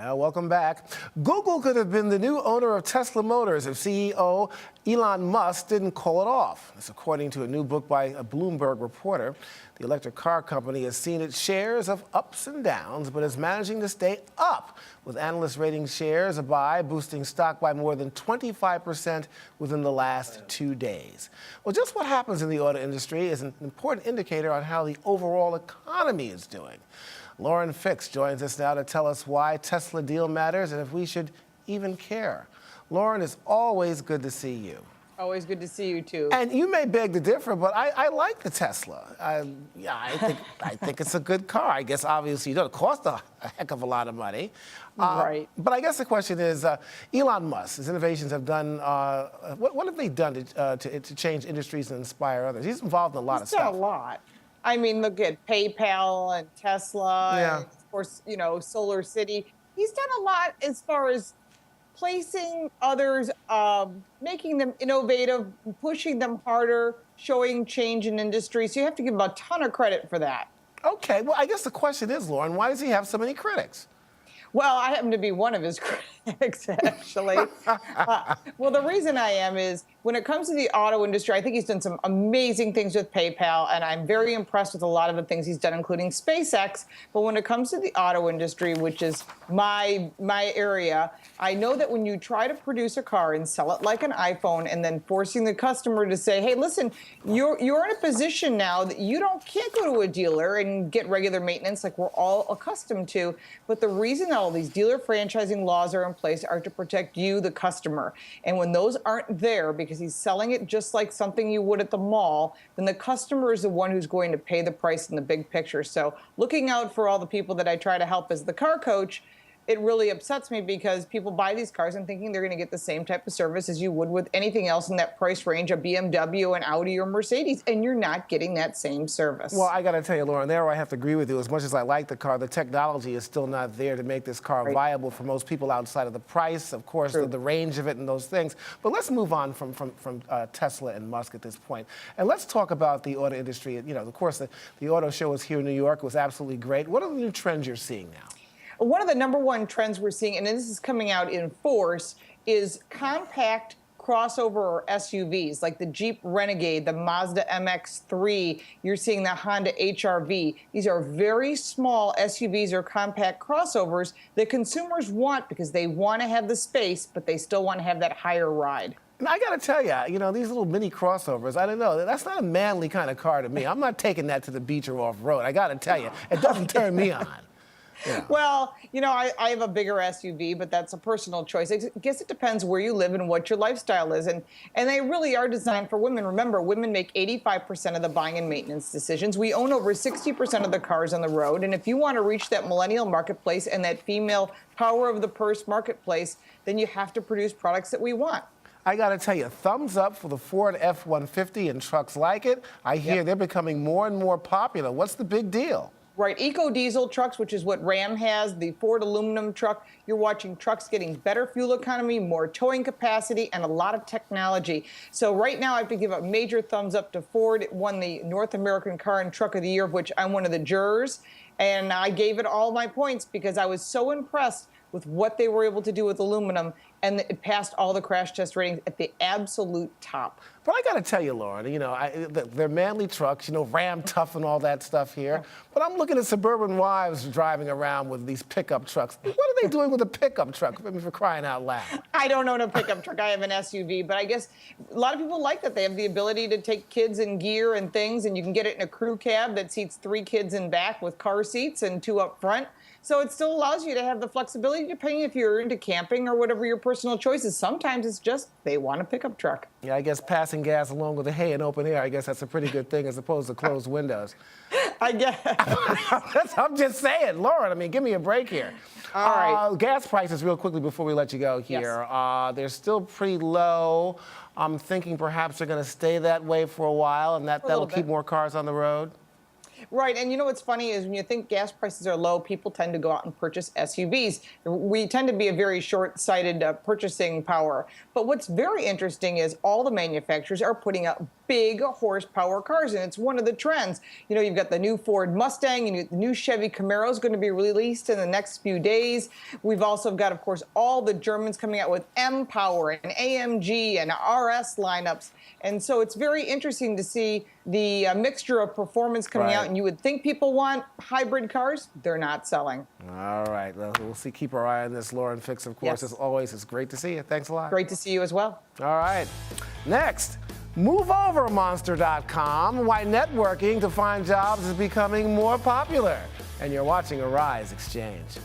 Yeah, welcome back. Google could have been the new owner of Tesla Motors if CEO Elon Musk didn't call it off. This according to a new book by a Bloomberg reporter. The electric car company has seen its shares of ups and downs, but is managing to stay up, with analysts rating shares a buy, boosting stock by more than 25% within the last 2 days. Well, just what happens in the auto industry is an important indicator on how the overall economy is doing. Lauren Fix joins us now to tell us why Tesla deal matters and if we should even care. Lauren, it's always good to see you. Always good to see you, too. And you may beg to differ, but I like the Tesla. I think it's a good car. I guess, obviously, it doesn't cost a heck of a lot of money. Right. But I guess the question is, Elon Musk, his innovations have done, what have they done to change industries and inspire others? He's involved in a lot of stuff. He's done a lot. I mean, look at PayPal and Tesla, and of course, Solar City. He's done a lot as far as placing others, making them innovative, pushing them harder, showing change in industry. So you have to give him a ton of credit for that. Okay, well, I guess the question is, Lauren, why does he have so many critics? Well, I happen to be one of his critics, actually. Well, the reason I am is when it comes to the auto industry, I think he's done some amazing things with PayPal, and I'm very impressed with a lot of the things he's done, including SpaceX. But when it comes to the auto industry, which is my area, I know that when you try to produce a car and sell it like an iPhone and then forcing the customer to say, hey, listen, you're in a position now that you can't go to a dealer and get regular maintenance like we're all accustomed to. But the reason all these dealer franchising laws are in place are to protect you, the customer. And when those aren't there, because he's selling it just like something you would at the mall, then the customer is the one who's going to pay the price in the big picture. So looking out for all the people that I try to help as the car coach, it really upsets me because people buy these cars and thinking they're going to get the same type of service as you would with anything else in that price range, a BMW, an Audi, or Mercedes, and you're not getting that same service. Well, I got to tell you, Lauren, there I have to agree with you. As much as I like the car, the technology is still not there to make this car viable for most people outside of the price, of course, the range of it and those things. But let's move on from Tesla and Musk at this point. And let's talk about the auto industry. Of course, the auto show was here in New York. It was absolutely great. What are the new trends you're seeing now? One of the number one trends we're seeing, and this is coming out in force, is compact crossover or SUVs, like the Jeep Renegade, the Mazda MX-3. You're seeing the Honda HR-V. These are very small SUVs or compact crossovers that consumers want because they want to have the space, but they still want to have that higher ride. And I got to tell you, these little mini crossovers, I don't know, that's not a manly kind of car to me. I'm not taking that to the beach or off-road. I got to tell you, it doesn't turn me on. Yeah. Well, I have a bigger SUV, but that's a personal choice. I guess it depends where you live and what your lifestyle is. And they really are designed for women. Remember, women make 85% of the buying and maintenance decisions. We own over 60% of the cars on the road. And if you want to reach that millennial marketplace and that female power of the purse marketplace, then you have to produce products that we want. I got to tell you, thumbs up for the Ford F-150 and trucks like it. I hear they're becoming more and more popular. What's the big deal? Right, eco-diesel trucks, which is what Ram has, the Ford aluminum truck. You're watching trucks getting better fuel economy, more towing capacity, and a lot of technology. So right now, I have to give a major thumbs up to Ford. It won the North American Car and Truck of the Year, of which I'm one of the jurors. And I gave it all my points because I was so impressed with what they were able to do with aluminum, and it passed all the crash test ratings at the absolute top. But I got to tell you, Lauren, they're manly trucks, Ram tough and all that stuff here. But I'm looking at suburban wives driving around with these pickup trucks. What are they doing with a pickup truck, for crying out loud? I don't own a pickup truck. I have an SUV. But I guess a lot of people like that. They have the ability to take kids and gear and things, and you can get it in a crew cab that seats 3 kids in back with car seats and 2 up front. So it still allows you to have the flexibility depending if you're into camping or whatever your personal choice is. Sometimes it's just they want a pickup truck. Yeah, I guess passing gas along with the hay and open air, I guess that's a pretty good thing as opposed to closed windows. I guess. I'm just saying, Lauren, give me a break here. All right. Gas prices, real quickly before we let you go here. Yes. They're still pretty low. I'm thinking perhaps they're going to stay that way for a while, and that'll keep more cars on the road. Right, and what's funny is when you think gas prices are low, people tend to go out and purchase SUVs. We tend to be a very short-sighted purchasing power. But what's very interesting is all the manufacturers are putting out big horsepower cars, and it's one of the trends. You know, you've got the new Ford Mustang, and the new Chevy Camaro is going to be released in the next few days. We've also got, of course, all the Germans coming out with M-Power and AMG and RS lineups. And so it's very interesting to see the mixture of performance coming out. And you would think people want hybrid cars. They're not selling. All right. Well, we'll see. Keep our eye on this. Lauren Fix, of course, as always. It's great to see you. Thanks a lot. Great to see you as well. All right. Next, moveovermonster.com, why networking to find jobs is becoming more popular. And you're watching Arise Exchange.